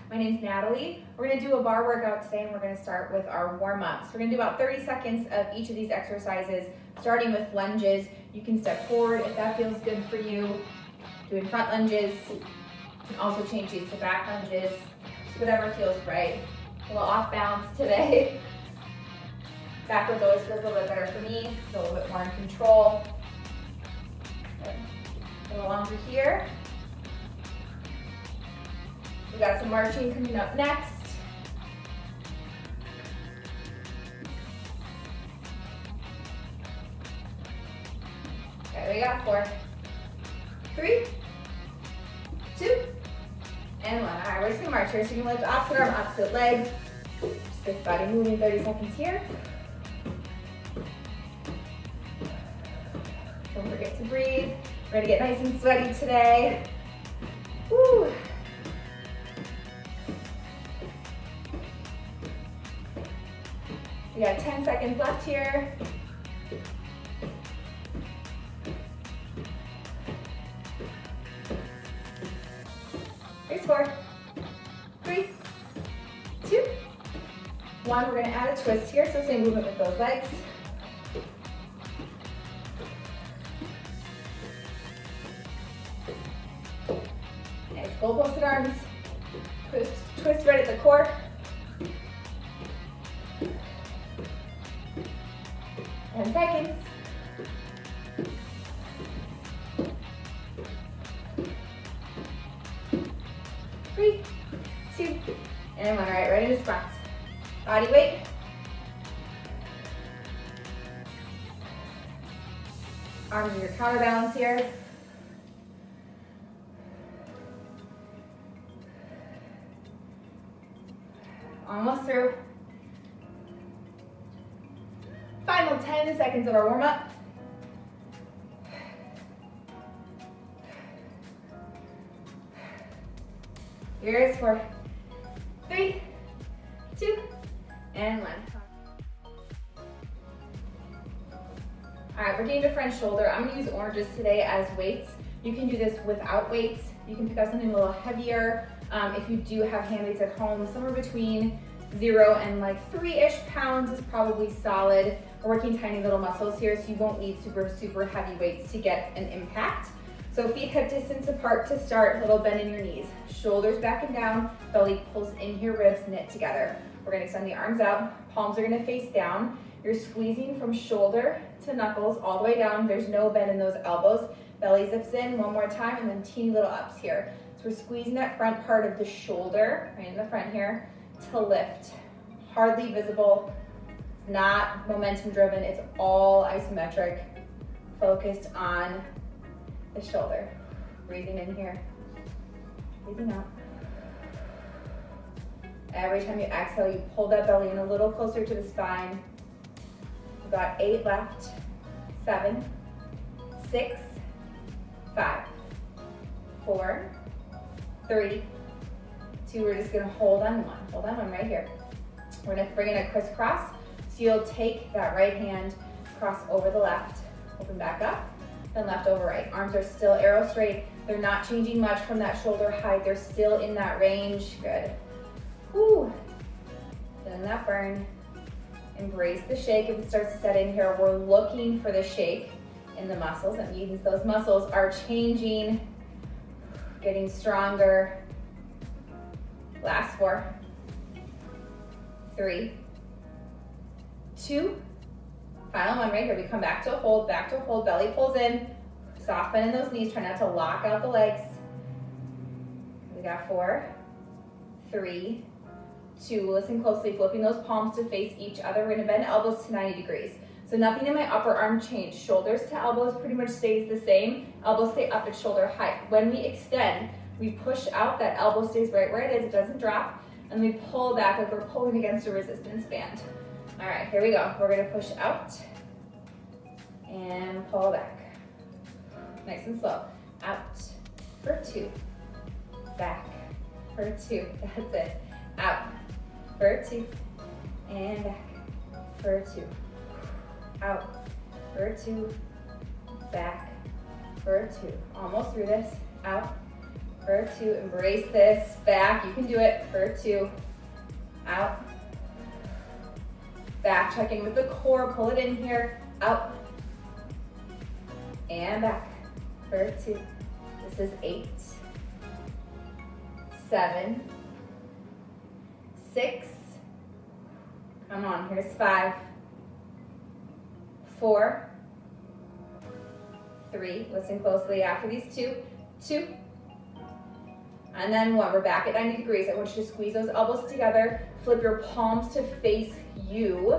My name's Natalie. We're gonna do a bar workout today and we're gonna start with our warm-up. So we're gonna do about 30 seconds of each of these exercises, starting with lunges. You can step forward if that feels good for you. Doing front lunges. You can also change these to back lunges, just whatever feels right. A little off balance today. Backwards always feels a little bit better for me, a little bit more in control. Good. A little longer here. We got some marching coming up next. Okay, we got 4, 3, 2, and 1. All right, we're just gonna march here. So you can lift opposite arm, opposite leg. Just get the body moving 30 seconds here. Don't forget to breathe. We're gonna get nice and sweaty today. Woo. We got 10 seconds left here. Here's 4, 3, 2, 1. We're gonna add a twist here, so same movement with those legs. Nice, goal posted arms. Twist right at the core. Ten seconds. 3, 2, and 1. All right, ready to squats. Body weight. Arms in your counterbalance here. Almost through. Final 10 seconds of our warm-up. Here's 4, 3, 2, and 1. All right, we're getting to front shoulder. I'm gonna use oranges today as weights. You can do this without weights. You can pick up something a little heavier. If you do have hand weights at home, somewhere between 0 and like 3-ish pounds is probably solid. We're working tiny little muscles here, so you won't need super heavy weights to get an impact. So feet hip distance apart to start, little bend in your knees. Shoulders back and down, belly pulls in here, ribs knit together. We're gonna extend the arms out, palms are gonna face down. You're squeezing from shoulder to knuckles all the way down. There's no bend in those elbows. Belly zips in one more time, and then teeny little ups here. So we're squeezing that front part of the shoulder, right in the front here, to lift. Hardly visible, not momentum driven, it's all isometric, focused on the shoulder. Breathing in here, breathing out. Every time you exhale, you pull that belly in a little closer to the spine. We've got 8 left, 7, 6, 5, 4, 3, 2, we're just gonna hold on one right here. We're gonna bring in a crisscross. So you'll take that right hand, cross over the left, open back up, then left over right. Arms are still arrow straight. They're not changing much from that shoulder height. They're still in that range. Good. Woo. Feeling that burn. Embrace the shake if it starts to set in here. We're looking for the shake in the muscles. That means those muscles are changing, getting stronger. Last 4, 3, 2, final 1 right here. We come back to a hold, belly pulls in, soft bend in those knees, try not to lock out the legs. We got 4, 3, 2, listen closely, flipping those palms to face each other. We're gonna bend elbows to 90 degrees. So nothing in my upper arm changed. Shoulders to elbows pretty much stays the same. Elbows stay up at shoulder height. When we extend, we push out, that elbow stays right where it is, it doesn't drop, and we pull back like we're pulling against a resistance band. All right, here we go. We're gonna push out and pull back. Nice and slow. Out for 2, back for 2, that's it. Out for 2, and back for 2. Out for 2, back for 2. Almost through this. Out for 2, embrace this, back, you can do it, for 2, out, back, check in with the core, pull it in here, out, and back, for 2, this is 8, 7, 6, come on, here's 5, 4, 3, listen closely after these 2, 2, and then 1. We're back at 90 degrees. I want you to squeeze those elbows together, flip your palms to face you.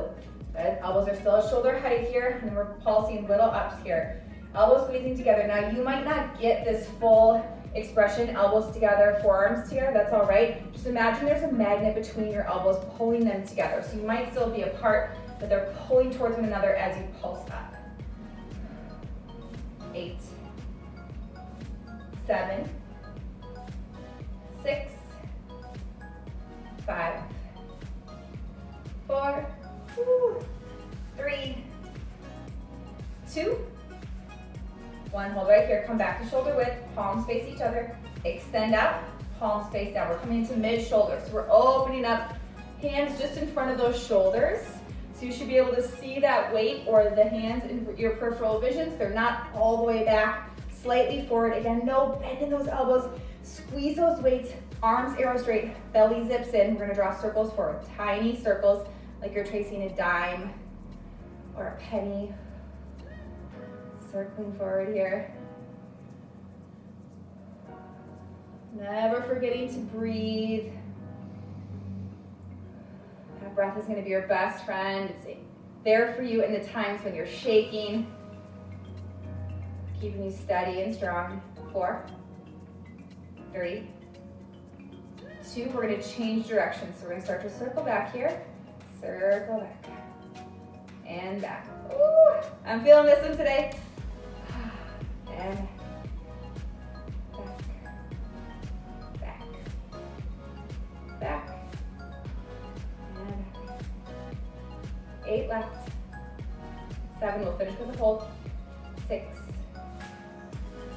Good. Elbows are still at shoulder height here, and then we're pulsing little ups here. Elbows squeezing together. Now you might not get this full expression, elbows together, forearms together, that's all right. Just imagine there's a magnet between your elbows pulling them together. So you might still be apart, but they're pulling towards one another as you pulse up. 8, 7, 6, 5, 4, 3, 2, 1. Hold right here. Come back to shoulder width. Palms face each other. Extend out. Palms face down. We're coming into mid-shoulder. So we're opening up, hands just in front of those shoulders. So you should be able to see that weight or the hands in your peripheral visions. They're not all the way back. Slightly forward. Again, no bend in those elbows. Squeeze those weights. Arms arrow straight. Belly zips in. We're going to draw circles forward. Tiny circles like you're tracing a dime or a penny. Circling forward here. Never forgetting to breathe. That breath is going to be your best friend. It's there for you in the times when you're shaking. Keeping you steady and strong. 4, 3, 2. We're going to change directions. So we're going to start to circle back here. Circle back. And back. Ooh, I'm feeling this one today. And back, back, back, and back. 8 left, 7, we'll finish with a hold, 6,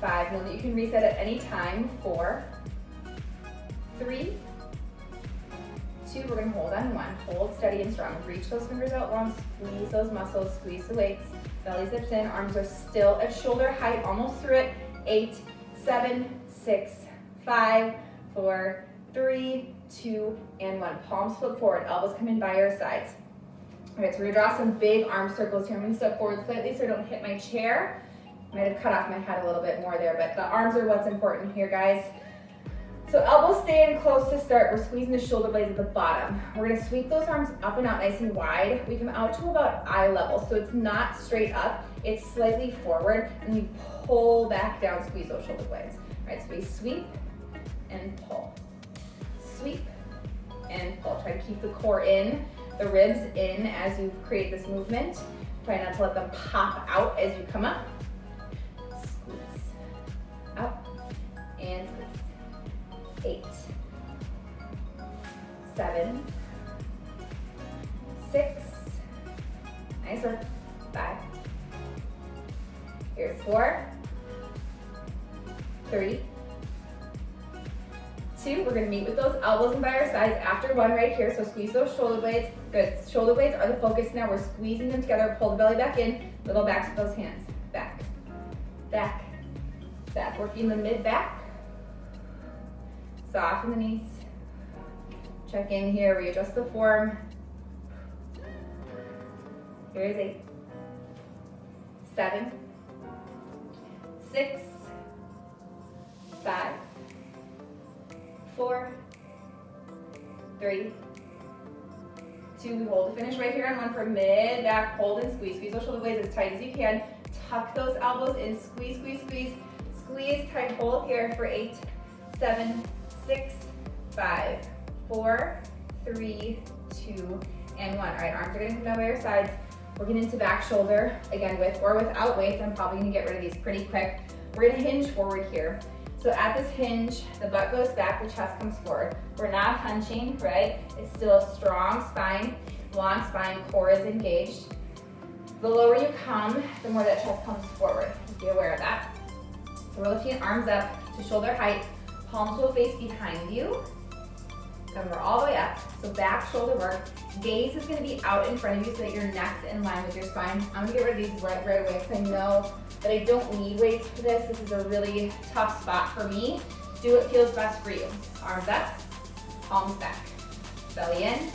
5, know that you can reset at any time, 4, 3, 2, we're going to hold on 1, hold steady and strong, reach those fingers out long, squeeze those muscles, squeeze the weights, belly zips in, arms are still at shoulder height, almost through it. 8, 7, 6, 5, 4, 3, 2, and 1. Palms flip forward, elbows come in by your sides. All right, so we're gonna draw some big arm circles here. I'm gonna step forward slightly so I don't hit my chair. Might have cut off my head a little bit more there, but the arms are what's important here, guys. So elbows stay in close to start. We're squeezing the shoulder blades at the bottom. We're gonna sweep those arms up and out nice and wide. We come out to about eye level, so it's not straight up, it's slightly forward, and we pull back down, squeeze those shoulder blades. All right, so we sweep and pull. Sweep and pull. Try to keep the core in, the ribs in as you create this movement. Try not to let them pop out as you come up. Squeeze, out, and squeeze. 8, 7, 6, nice work, 5, here's 4, 3, 2, we're going to meet with those elbows in by our sides after 1 right here, so squeeze those shoulder blades, good, shoulder blades are the focus now, we're squeezing them together, pull the belly back in, little backs with those hands, back, back, back, working the mid-back. Soften the knees. Check in here, readjust the form. Here is 8, 7, 6, 5, 4, 3, 2. We hold to finish right here on 1 for mid, back, hold and squeeze. Squeeze those shoulder blades as tight as you can. Tuck those elbows in, squeeze, squeeze, squeeze. Squeeze, tight hold here for 8, 7, 6, 5, 4, 3, 2, and 1. All right, arms are gonna come down by your sides. We're getting into back shoulder, again, with or without weights. I'm probably gonna get rid of these pretty quick. We're gonna hinge forward here. So at this hinge, the butt goes back, the chest comes forward. We're not hunching, right? It's still a strong spine, long spine, core is engaged. The lower you come, the more that chest comes forward. Be aware of that. So we're lifting arms up to shoulder height. Palms will face behind you. Remember, all the way up. So back shoulder work. Gaze is gonna be out in front of you so that your neck's in line with your spine. I'm gonna get rid of these right away because I know that I don't need weights for this. This is a really tough spot for me. Do what feels best for you. Arms up, palms back. Belly in,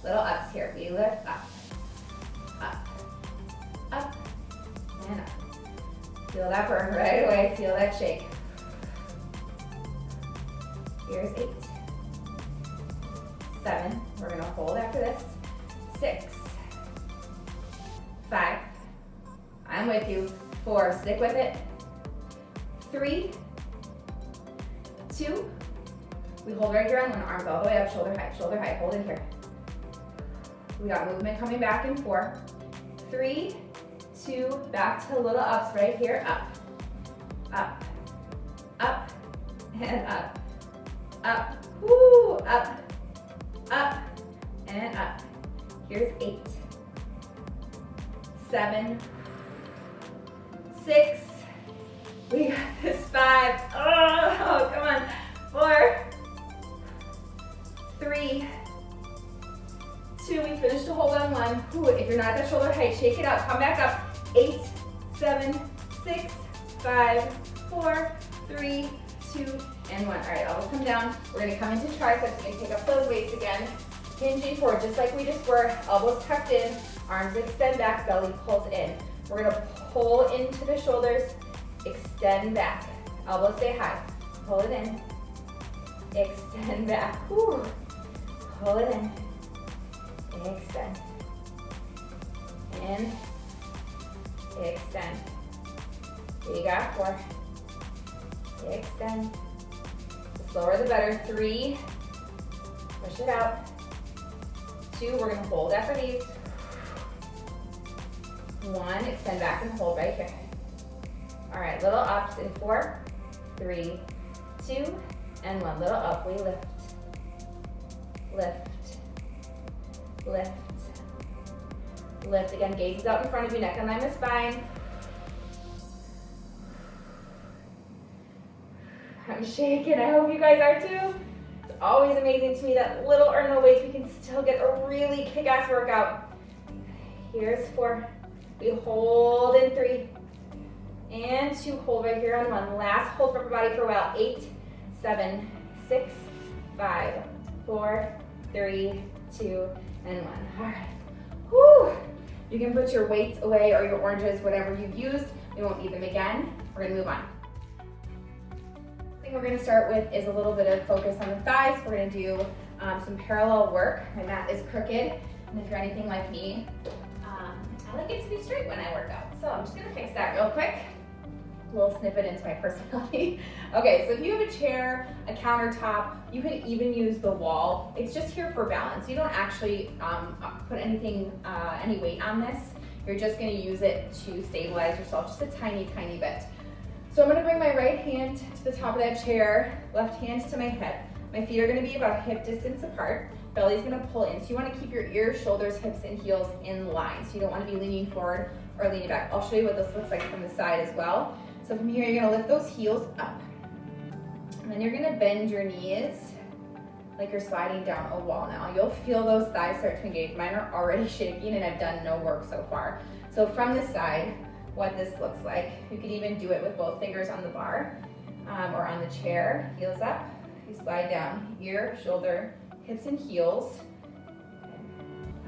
little ups here. We lift up, up, up, and up. Feel that burn right away. Feel that shake. Here's 8. 7, we're gonna hold after this. 6, 5, I'm with you. 4, stick with it. 3, 2, we hold right here on one, arms all the way up, shoulder high, hold it here. We got movement coming back in 4, 3, 2, back to little ups right here, up, up, up, and up, up, woo, up, up, and up. Here's 8, 7, 6, we got this. 5, oh, come on, 4, 3, 2, we finished to hold on 1. Ooh, if you're not at that shoulder height, shake it out, come back up. 8, 7, 6, 5, 4, 3, 2, and 1. All right, elbows come down. We're gonna come into triceps. We're gonna take up those weights again. Hinging forward, just like we just were. Elbows tucked in, arms extend back, belly pulls in. We're gonna pull into the shoulders, extend back. Elbows stay high. Pull it in, extend back. Whew. Pull it in, extend, in, extend. You got 4, extend. The slower the better. 3, push it out. 2, we're gonna hold after these. 1, extend back and hold right here. All right, little ups in 4, 3, 2, and 1. Little up, we lift, lift, lift, lift. Again, gaze is out in front of you, neck in line with spine. I'm shaking, I hope you guys are too. It's always amazing to me that little or no weights, we can still get a really kick-ass workout. Here's 4, we hold in 3, and 2, hold right here on 1. Last hold for upper body for a while. 8, 7, 6, 5, 4, 3, 2, and 1. All right, whew. You can put your weights away or your oranges, whatever you've used. We won't need them again. We're gonna move on. The thing we're gonna start with is a little bit of focus on the thighs. We're gonna do some parallel work. My mat is crooked, and if you're anything like me, I like it to be straight when I work out. So I'm just gonna fix that real quick. A little snippet into my personality. Okay, so if you have a chair, a countertop, you can even use the wall. It's just here for balance. You don't actually put anything, any weight on this. You're just gonna use it to stabilize yourself just a tiny, tiny bit. So I'm gonna bring my right hand to the top of that chair, left hand to my head. My feet are gonna be about hip distance apart. Belly's gonna pull in. So you wanna keep your ears, shoulders, hips, and heels in line. So you don't wanna be leaning forward or leaning back. I'll show you what this looks like from the side as well. So from here, you're gonna lift those heels up. And then you're gonna bend your knees like you're sliding down a wall now. You'll feel those thighs start to engage. Mine are already shaking and I've done no work so far. So from the side, what this looks like, you could even do it with both fingers on the bar or on the chair. Heels up, you slide down, ear, shoulder, hips and heels.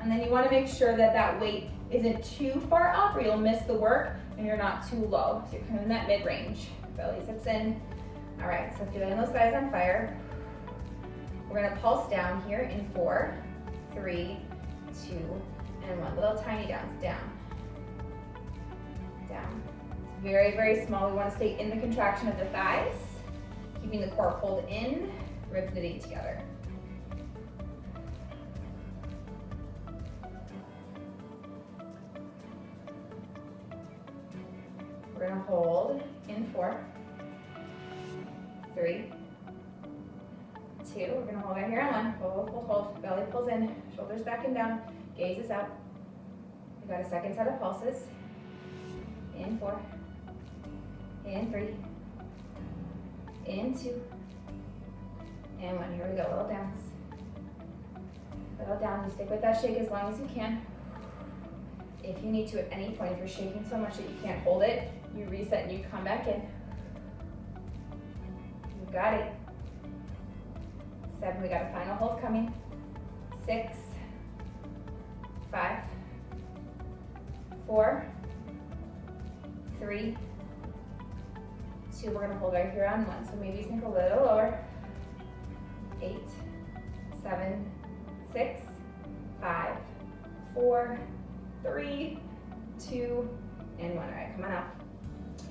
And then you wanna make sure that that weight isn't too far up or you'll miss the work and you're not too low. So you're kind of in that mid-range. Belly hips in. All right, so feeling those thighs on fire. We're gonna pulse down here in 4, 3, 2, and 1. Little tiny downs, down, down. It's very, very small. We wanna stay in the contraction of the thighs, keeping the core pulled in, ribs knitting together. We're gonna hold in 4, 3, 2. We're gonna hold right here on 1. Hold, hold, hold. Belly pulls in, shoulders back and down, gaze is out. We got a second set of pulses. In 4, in 3, in 2, And one. Here we go, little downs. Little down. You stick with that shake as long as you can. If you need to at any point, if you're shaking so much that you can't hold it, you reset and you come back in. You got it. 7, we got a final hold coming. 6, 5, 4, 3, 2. We're gonna hold right here on 1. So maybe sink a little lower. 8, 7, 6, 5, 4, 3, 2, and 1. All right, come on out.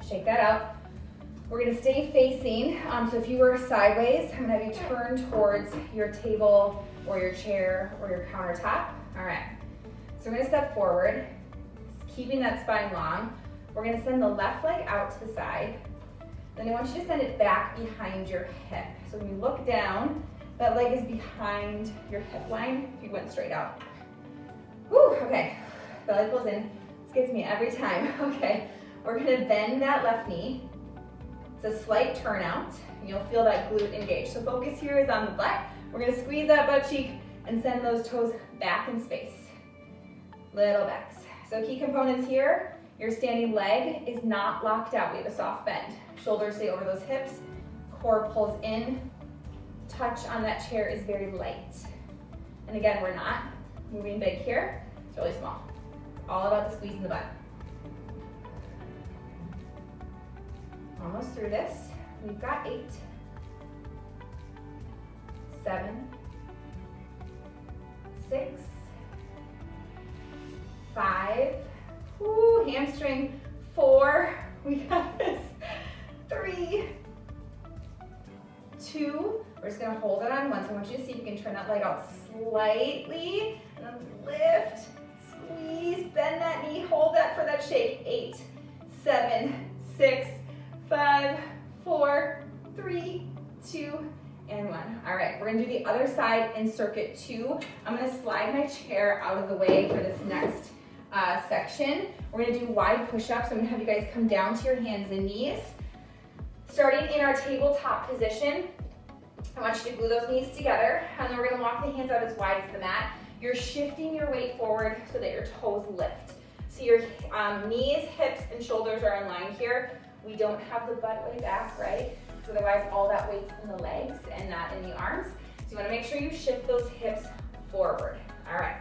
Shake that out. We're gonna stay facing. So if you were sideways, I'm gonna have you turn towards your table or your chair or your countertop. All right, so we're gonna step forward, keeping that spine long. We're gonna send the left leg out to the side. Then I want you to send it back behind your hip. So when you look down, that leg is behind your hip line if you went straight out. Whew, okay, belly pulls in. This gets me every time. Okay, we're gonna bend that left knee. It's a slight turnout, and you'll feel that glute engage. So focus here is on the butt. We're gonna squeeze that butt cheek and send those toes back in space. Little backs. So key components here, your standing leg is not locked out. We have a soft bend. Shoulders stay over those hips, core pulls in, touch on that chair is very light. And again, we're not moving big here, it's really small. All about the squeeze in the butt. Almost through this. We've got 8, 7, 6, 5, whoo, hamstring, 4, we got this, 3, 2, we're just gonna hold it on 1. So I want you to see if you can turn that leg out slightly, and then lift, squeeze, bend that knee, hold that for that shake. 8, 7, 6, 5, 4, 3, 2, and 1. All right, we're gonna do the other side in circuit 2. I'm gonna slide my chair out of the way for this next section. We're gonna do wide push-ups. I'm gonna have you guys come down to your hands and knees. Starting in our tabletop position, I want you to glue those knees together, and then we're gonna walk the hands out as wide as the mat. You're shifting your weight forward so that your toes lift. So your knees, hips, and shoulders are in line here. We don't have the butt way back, right? So otherwise all that weight's in the legs and not in the arms. So you wanna make sure you shift those hips forward. All right,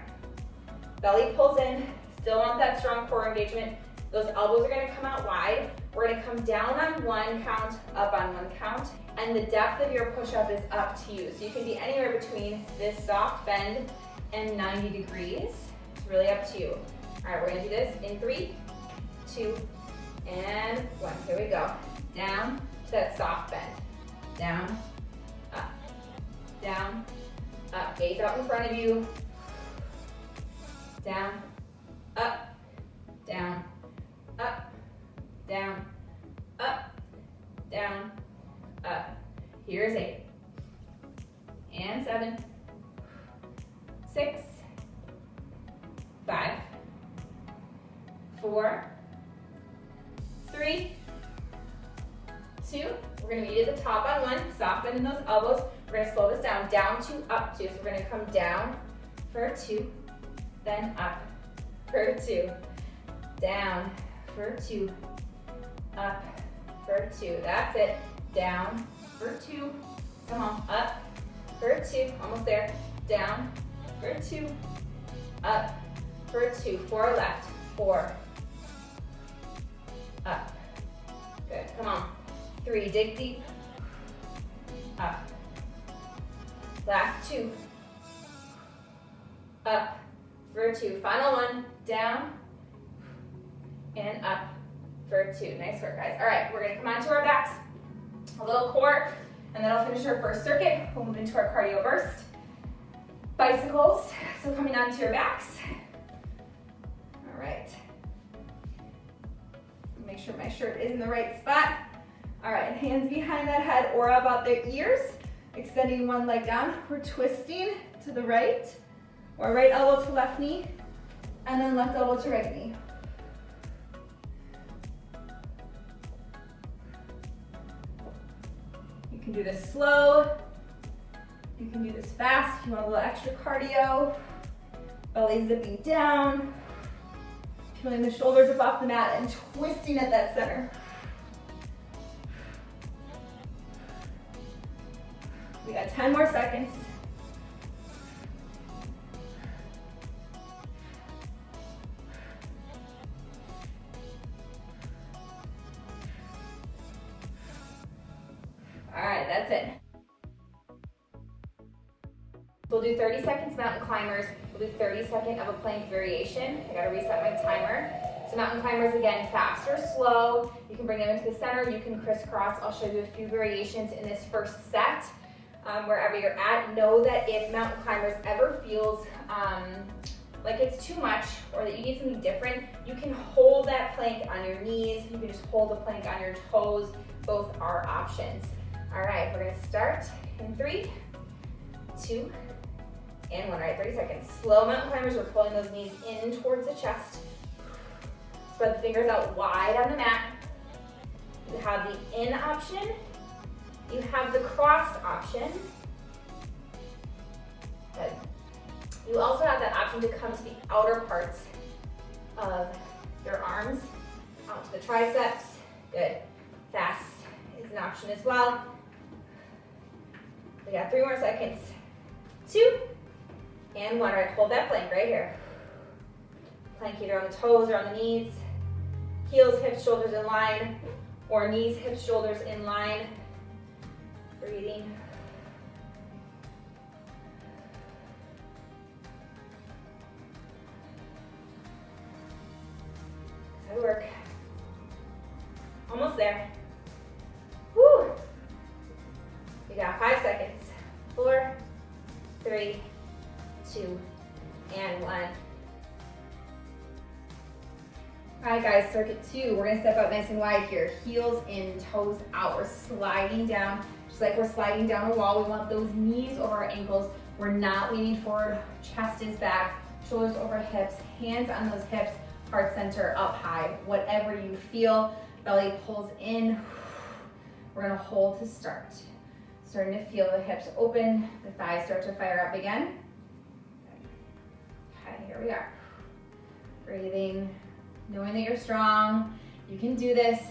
belly pulls in, still want that strong core engagement. Those elbows are gonna come out wide. We're gonna come down on 1 count, up on 1 count, and the depth of your push-up is up to you. So you can be anywhere between this soft bend and 90 degrees. It's really up to you. All right, we're gonna do this in 3, 2, and 1. Here we go. Down to that soft bend. Down, up, down, up. Gaze out in front of you. Down, up, down, up, down, up, down, up. Here's 8. And 7, 6, 5, 4, 3, 2. We're gonna meet at the top on 1, soft bend in those elbows. We're gonna slow this down, down 2, up 2. So we're gonna come down for 2, then up for 2, down for 2, up for 2. That's it. Down for 2. Come on, up for 2. Almost there. Down for 2, up for 2. 4 left. 4. Up. Good. Come on. 3. Dig deep. Up. Last 2. Up for 2. Final 1. Down and up for 2. Nice work, guys. All right, we're gonna come onto our backs, a little core, and then I'll finish our first circuit. We'll move into our cardio burst. Bicycles, so coming onto your backs. All right. Make sure my shirt is in the right spot. All right, hands behind that head or about the ears. Extending one leg down. We're twisting to the right, or right elbow to left knee, and then left elbow to right knee. You can do this slow You can do this fast if you want a little extra cardio. Belly zipping down. Peeling the shoulders up off the mat and twisting at that center. We got 10 more seconds. All right, that's it. We'll do 30 seconds mountain climbers. We'll do 30 seconds of a plank variation. I gotta reset my timer. So mountain climbers, again, fast or slow. You can bring them into the center, you can crisscross. I'll show you a few variations in this first set. Wherever you're at, know that if mountain climbers ever feels like it's too much or that you need something different, you can hold that plank on your knees. You can just hold the plank on your toes. Both are options. All right, we're gonna start in 3, 2, and 1. All right, 30 seconds. Slow mountain climbers, we're pulling those knees in towards the chest. Spread the fingers out wide on the mat. You have the in option. You have the cross option. Good. You also have that option to come to the outer parts of your arms, out to the triceps. Good. Fast is an option as well. We got 3 more seconds. 2, and 1. All right, hold that plank right here. Plank either on the toes or on the knees. Heels, hips, shoulders in line, or knees, hips, shoulders in line. Breathing. Good work. Almost there. Woo! You got 5 seconds. 4, 3, 2, and 1. All right, guys, circuit 2. We're gonna step out nice and wide here. Heels in, toes out. We're sliding down. Just like we're sliding down a wall, we want those knees over our ankles. We're not leaning forward, chest is back, shoulders over hips, hands on those hips, heart center up high. Whatever you feel, belly pulls in. We're gonna hold to start. Starting to feel the hips open, the thighs start to fire up again. Okay, here we are. Breathing, knowing that you're strong. You can do this.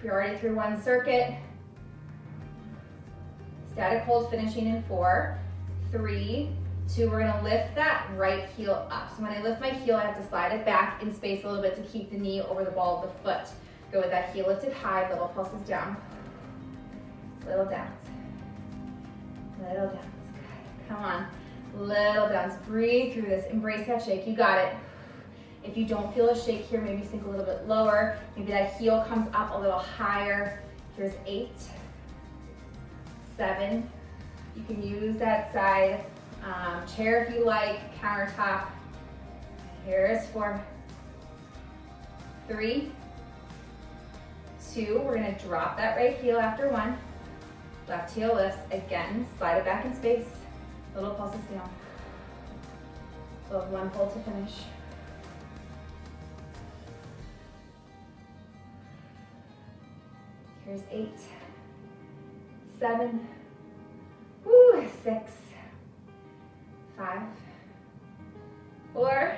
You're already through 1 circuit. Static hold finishing in 4, 3, 2. We're gonna lift that right heel up. So when I lift my heel, I have to slide it back in space a little bit to keep the knee over the ball of the foot. Go with that heel lifted high, little pulses down. Little downs. Little downs. Good. Come on. Little downs. Breathe through this. Embrace that shake. You got it. If you don't feel a shake here, maybe sink a little bit lower. Maybe that heel comes up a little higher. Here's 8, 7. You can use that side chair if you like, countertop. Here's 4, 3, 2. We're gonna drop that right heel after 1. Left heel lifts. Again, slide it back in space. Little pulses down. So 1 pull to finish. Here's 8, 7, 6, 5, 4,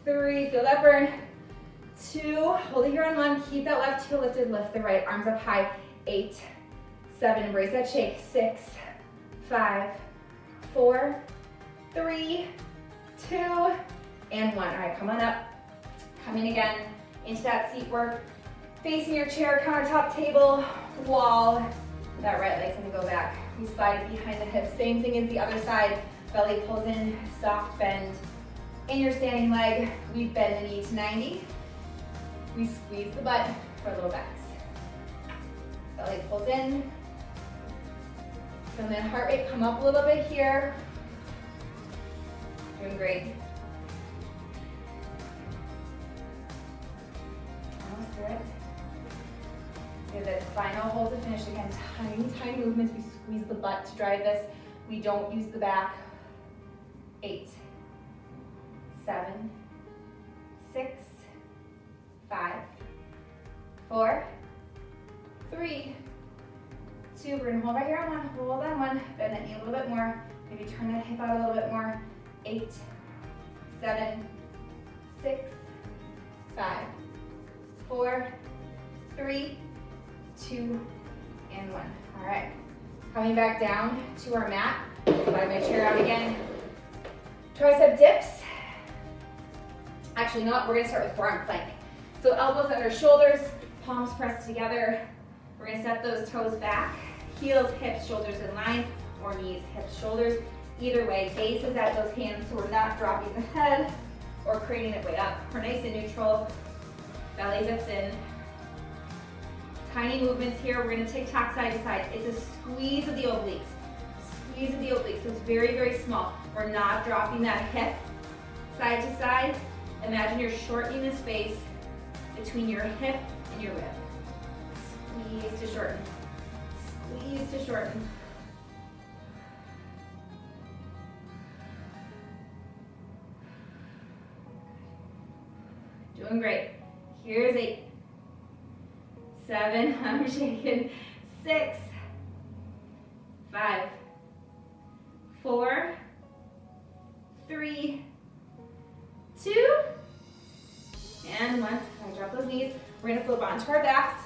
3, feel that burn. 2, hold it here on 1, keep that left heel lifted, lift the right, arms up high. 8, 7, embrace that shake. 6, 5, 4, 3, 2, and 1. All right, come on up. Come in again into that seat work. Facing your chair, countertop, table, wall. That right leg's gonna go back. You slide it behind the hips. Same thing as the other side. Belly pulls in, soft bend. In your standing leg, we bend the knee to 90. We squeeze the butt for little backs. Belly pulls in. Feel that heart rate come up a little bit here. Doing great. Almost through it. Do the final hold to finish. Again, tiny, tiny movements. We squeeze the butt to drive this. We don't use the back. 8, 7, 6, 5, 4, 3, 2. We're gonna hold right here on 1, hold on 1, bend that knee a little bit more, maybe turn that hip out a little bit more. 8, 7, 6, 5, 4, 3, 2, and 1. All right, coming back down to our mat. Slide my chair out again. Tricep dips. Actually, no, we're gonna start with forearm plank. So elbows under shoulders, palms pressed together. We're gonna step those toes back, heels, hips, shoulders in line, or knees, hips, shoulders. Either way, gaze is at those hands so we're not dropping the head or craning it way up. We're nice and neutral. Belly zips in. Tiny movements here. We're gonna tick-tock side to side. It's a squeeze of the obliques. Squeeze of the obliques, so it's very, very small. We're not dropping that hip side to side. Imagine you're shortening the space between your hip and your rib. Squeeze to shorten. Squeeze to shorten. Doing great. Here's 8, 7, I'm shaking, 6, 5, 4, 3, 2, and 1. I drop those knees. We're gonna flip onto our backs.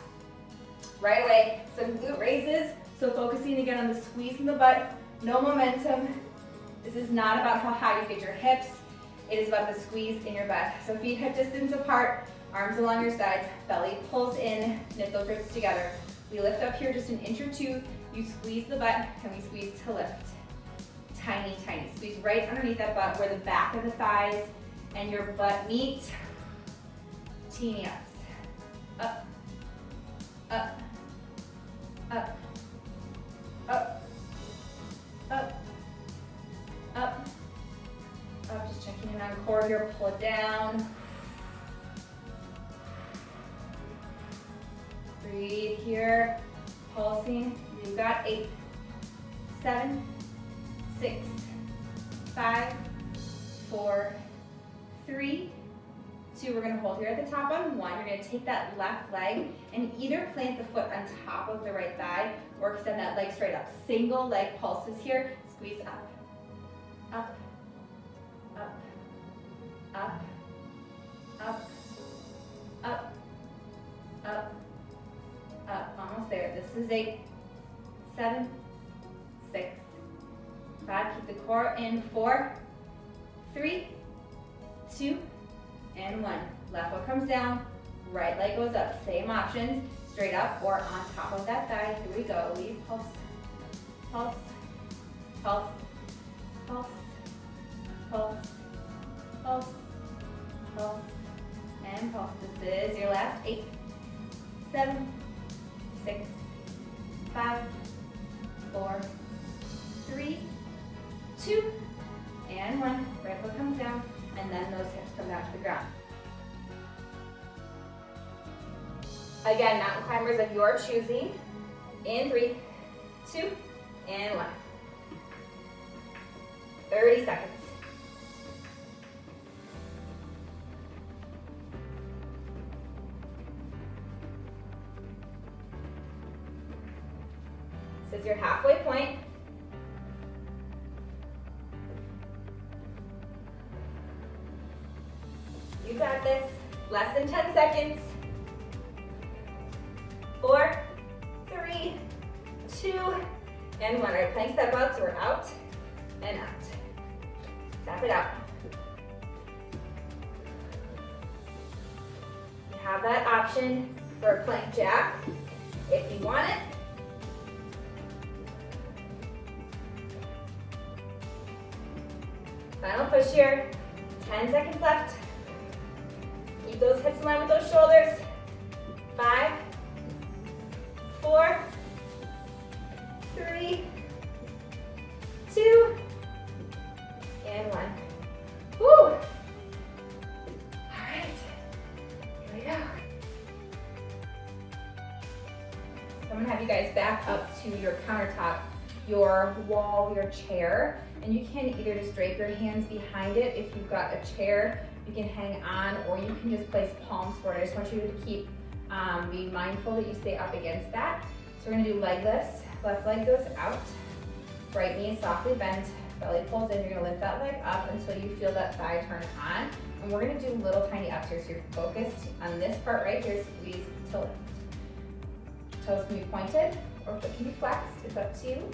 Right away, some glute raises. So focusing again on the squeeze in the butt, no momentum. This is not about how high you get your hips. It is about the squeeze in your butt. So feet hip distance apart, arms along your sides, belly pulls in, knit those ribs together. We lift up here just an inch or two. You squeeze the butt, and we squeeze to lift. Tiny, tiny. Squeeze right underneath that butt where the back of the thighs and your butt meet. Teeny ups. Up, up, up, up, up, up, up. Just checking in on core here. Pull it down. Breathe here. Pulsing. You've got 8, 7, 6, 5, 4, 3, 2. We're going to hold here at the top on 1. You're going to take that left leg and either plant the foot on top of the right thigh or extend that leg straight up. Single leg pulses here. Squeeze up, up, up, up, up, up, up, up. Almost there. This is 8, 7, 6, 5. Keep the core in. 4, 3, 2, and 1. Left foot comes down, right leg goes up. Same options, straight up or on top of that thigh. Here we go. Lead, pulse, pulse, pulse, pulse, pulse, pulse, pulse, and pulse. This is your last 8, 7, 6, 5, 4, 3, 2, and 1. Right foot comes down, and then those hips come down to the ground. Again, mountain climbers of your choosing. In 3, 2, and 1. 30 seconds. This is your halfway point. You got this. Less than 10 seconds. 4, 3, 2, and 1. All right, plank step out, so we're out and out. Tap it out. You have that option for a plank jack if you want it. Final push here. 10 seconds left. Keep those hips in line with those shoulders. 5, 4, 3, 2, and 1. Woo! All right, here we go. So I'm gonna have you guys back up to your countertop, your wall, your chair, and you can either just drape your hands behind it if you've got a chair. You can hang on, or you can just place palms forward. I just want you to keep be mindful that you stay up against that. So we're gonna do leg lifts left leg goes out, right knee is softly bent, belly pulls in. You're gonna lift that leg up until you feel that thigh turn on. And we're gonna do little tiny ups here. So you're focused on this part right here, squeeze to lift. Toes can be pointed or foot can be flexed, it's up to you.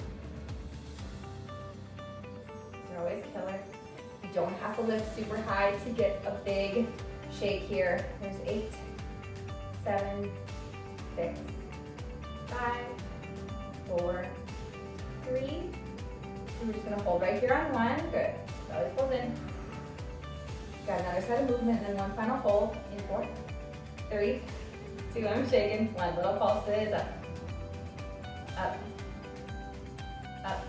They're always killer. You don't have to lift super high to get a big shake here. There's 8, 7, 6, 5, 4, 3. We're just gonna hold right here on 1. Good. Belly pulls in. Got another set of movement and then one final hold in 4, 3, 2, I'm shaking. 1, little pulses, up, up, up,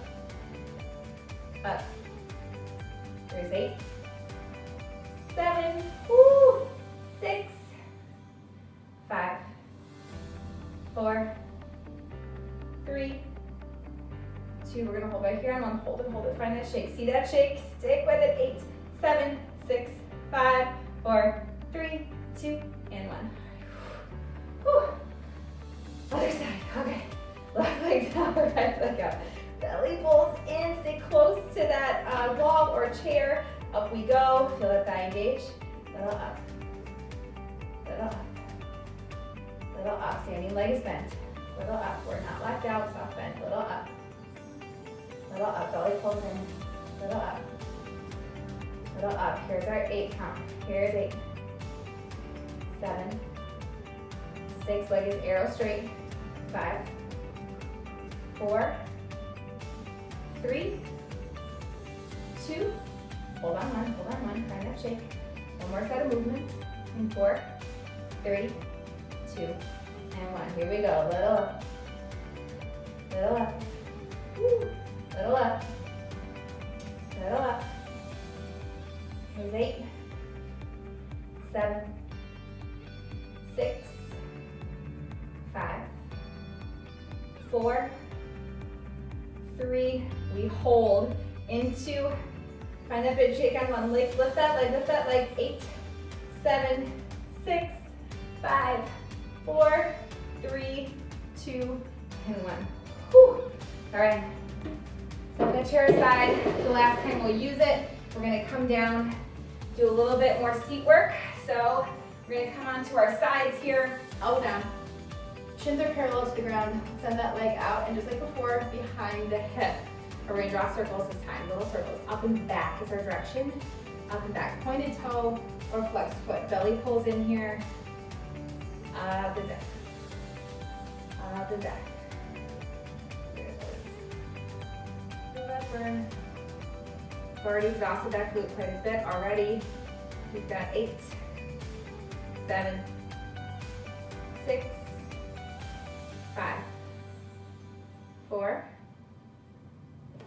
up. There's 8, 7, 6, 5, 4, 3, 2. We're gonna hold right here on 1. Hold it, find that shake. See that shake? Stick with it. 8, 7, 6, 5, 4, 3, 2, and 1. Whew. Other side. Okay. Left leg down, right leg up. Belly pulls in. Stay close to that wall or chair. Up we go. Feel that thigh engage. Little up. Little up. Little up. Standing leg is bent. Little up. We're not locked out. Soft bend. Little up. Little up. Belly pulls in. Little up. Little up. Here's our 8 count. Here's 8, 7, 6. Leg is arrow straight. 5, 4, 3, 2. Hold on 1. Hold on 1. Find that shake. One more set of movement. In 4, 3, 2, and 1. Here we go. Little up. Little up. Woo. Little up. Little up. Here's 8, 7, 6, 5, 4, 3. We hold into, find that big shake on 1 leg. Lift that leg. 8, 7, 6, 5, 4, 3, 2, and 1. Whew. All right. Set the chair aside. The last time we'll use it. We're gonna come down, do a little bit more seat work. So we're gonna come onto our sides here, elbow down. Shins are parallel to the ground. Send that leg out, and just like before, behind the hip. We're gonna draw circles this time, little circles. Up and back is our direction. Up and back, pointed toe or flexed foot. Belly pulls in here. Up and back. Up and back. Feel that burn. We've already exhausted that glute quite a bit already. We've got 8, 7, 6, 5, 4,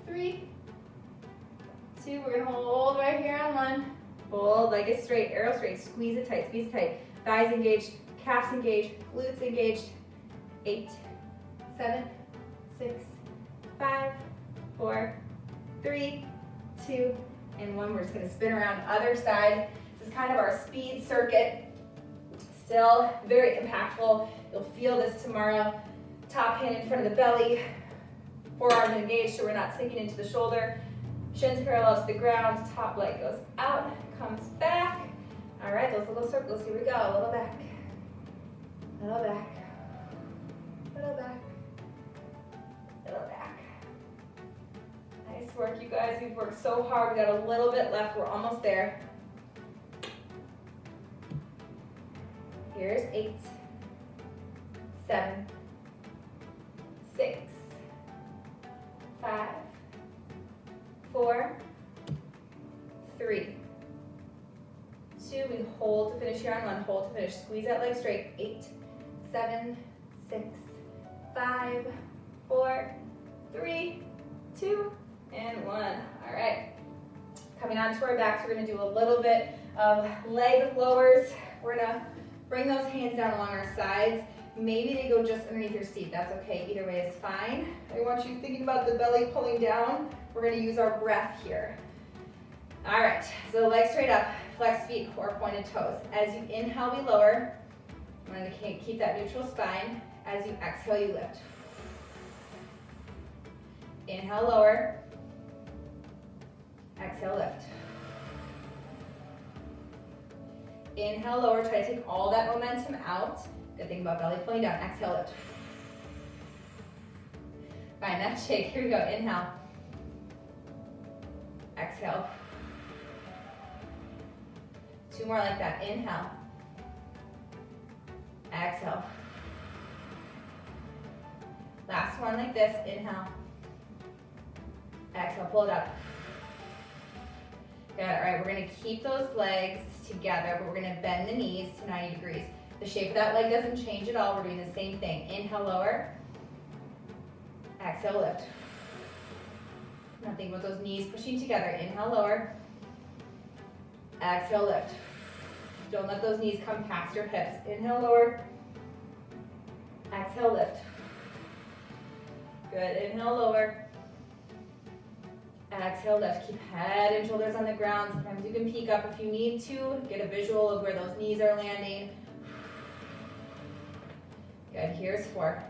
3, 2. We're gonna hold right here on 1. Hold, leg is straight, arrow straight. Squeeze it tight, squeeze it tight. Thighs engaged, calves engaged, glutes engaged. 8, 7, 6, 5, 4, 3, 2, and 1. We're just gonna spin around other side. This is kind of our speed circuit. Still very impactful. You'll feel this tomorrow. Top hand in front of the belly, forearms engaged so we're not sinking into the shoulder. Shins parallel to the ground, top leg goes out, comes back. All right, those little circles, here we go. A little back, little back, little back, little back. Nice work, you guys. We've worked so hard. We got a little bit left. We're almost there. Here's 8, 7, 6, 5, 4, 3, 2. We hold to finish here on 1. Hold to finish. Squeeze that leg straight. 8, 7, 6, 5, 4, 3, 2, and 1. All right. Coming onto our backs, we're going to do a little bit of leg lowers. We're going to bring those hands down along our sides. Maybe they go just underneath your seat. That's okay. Either way is fine. I want you thinking about the belly pulling down. We're going to use our breath here. All right. So legs straight up, flex feet or pointed toes. As you inhale, we lower. I'm going to keep that neutral spine. As you exhale, you lift. Inhale, lower. Exhale, lift. Inhale, lower. Try to take all that momentum out. Good thing about belly pulling down. Exhale, lift. Find that shake. Here we go. Inhale. Exhale. 2 more like that. Inhale. Exhale. Last one like this. Inhale. Exhale. Pull it up. Good. All right, we're going to keep those legs together, but we're going to bend the knees to 90 degrees. The shape of that leg doesn't change at all. We're doing the same thing. Inhale, lower. Exhale, lift. Nothing but those knees pushing together. Inhale, lower. Exhale, lift. Don't let those knees come past your hips. Inhale, lower. Exhale, lift. Good. Inhale, lower. Exhale, lift. Keep head and shoulders on the ground. Sometimes you can peek up if you need to. Get a visual of where those knees are landing. Good. Here's 4.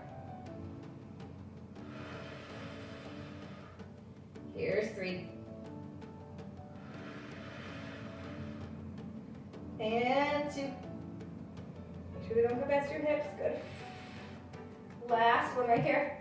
Here's 3. And 2. Make sure they don't come past your hips. Good. Last one right here.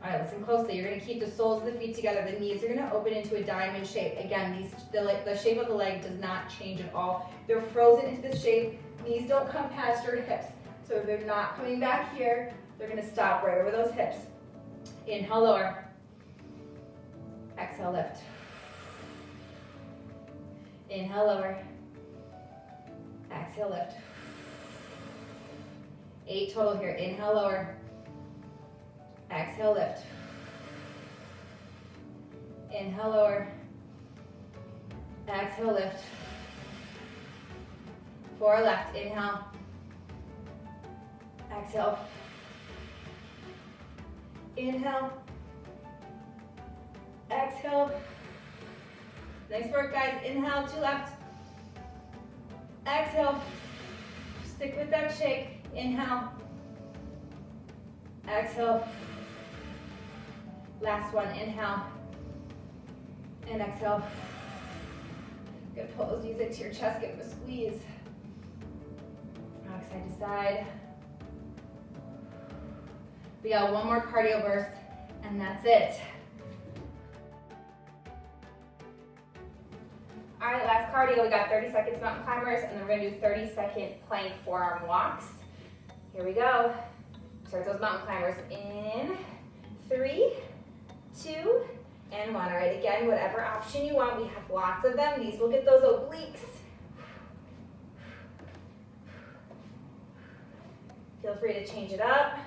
All right, listen closely. You're going to keep the soles of the feet together. The knees are going to open into a diamond shape. Again, the shape of the leg does not change at all. They're frozen into this shape. Knees don't come past your hips. So if they're not coming back here, they're going to stop right over those hips. Inhale, lower. Exhale, lift. Inhale, lower. Exhale, lift. 8 total here. Inhale, lower. Exhale, lift. Inhale, lower. Exhale, lift. 4 left. Inhale. Exhale. Inhale. Exhale. Nice work, guys. Inhale, 2 left. Exhale. Stick with that shake. Inhale. Exhale. Last one. Inhale. And exhale. Good. Pull those knees into your chest. Give them a squeeze. Rock side to side. We got one more cardio burst, and that's it. All right, last cardio. We got 30 seconds mountain climbers, and then we're gonna do 30-second plank forearm walks. Here we go. Start those mountain climbers in 3, 2, and 1. All right, again, whatever option you want. We have lots of them. These will get those obliques. Feel free to change it up.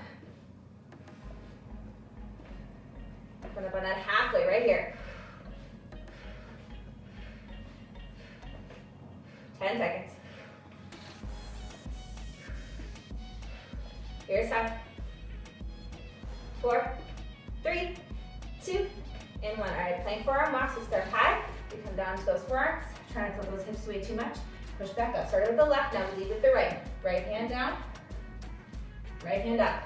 Put up on that halfway right here. 10 seconds. Here's 5, 4, 3, 2, and 1. All right, plank forearm walks. We start high. We come down to those forearms. Try not to tilt those hips away too much. Push back up. Start with the left, now lead with the right. Right hand down. Right hand up.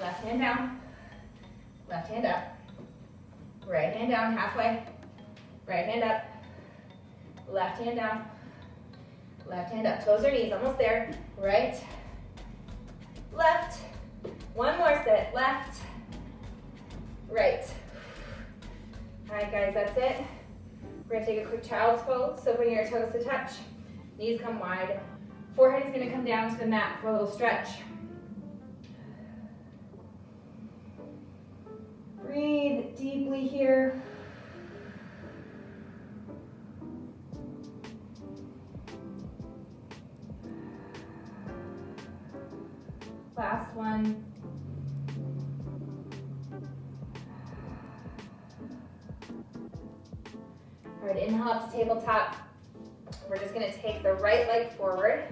Left hand down. Left hand up. Right hand down halfway. Right hand up. Left hand down. Left hand up. Toes or knees, almost there. Right. Left. One more set. Left. Right. All right, guys, that's it. We're gonna take a quick child's pose. So bring your toes to touch. Knees come wide. Forehead is gonna come down to the mat for a little stretch. Breathe deeply here. Last one. All right, inhale up to tabletop. We're just gonna take the right leg forward.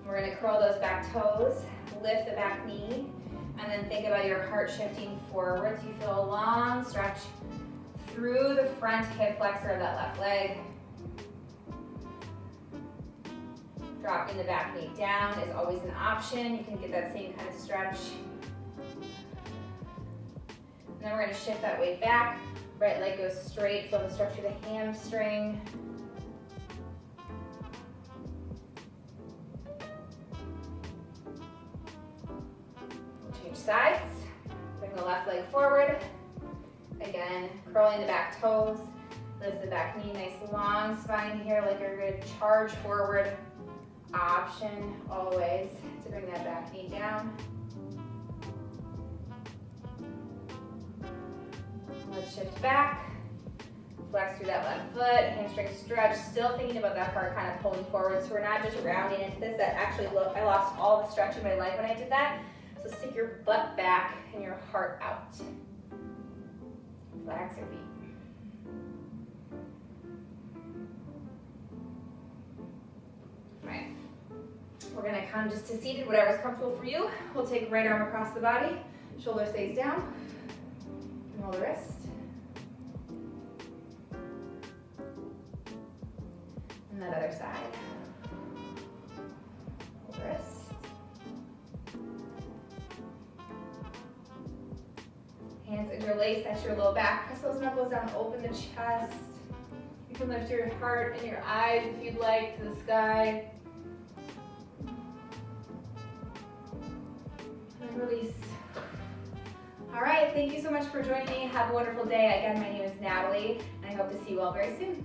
We're gonna curl those back toes, lift the back knee, and then think about your heart shifting forward so you feel a long stretch through the front hip flexor of that left leg. Dropping the back knee down is always an option. You can get that same kind of stretch And then we're gonna shift that weight back. Right leg goes straight, feel the stretch through the hamstring. Change sides. Bring the left leg forward. Again, curling the back toes. Lift the back knee, nice long spine here, like a good charge forward option always to bring that back knee down. Let's shift back. Flex through that left foot, hamstring stretch, still thinking about that heart kind of pulling forward. So we're not just rounding into this. That actually, look, I lost all the stretch in my leg when I did that. So stick your butt back and your heart out. Relax your feet. All right. We're gonna come just to seated, whatever's comfortable for you. We'll take right arm across the body, shoulder stays down. Roll the wrist. And that other side. Roll the wrist. Hands interlace at your low back. Press those knuckles down, open the chest. You can lift your heart and your eyes if you'd like to the sky. And release. All right, thank you so much for joining me. Have a wonderful day. Again, my name is Natalie, and I hope to see you all very soon.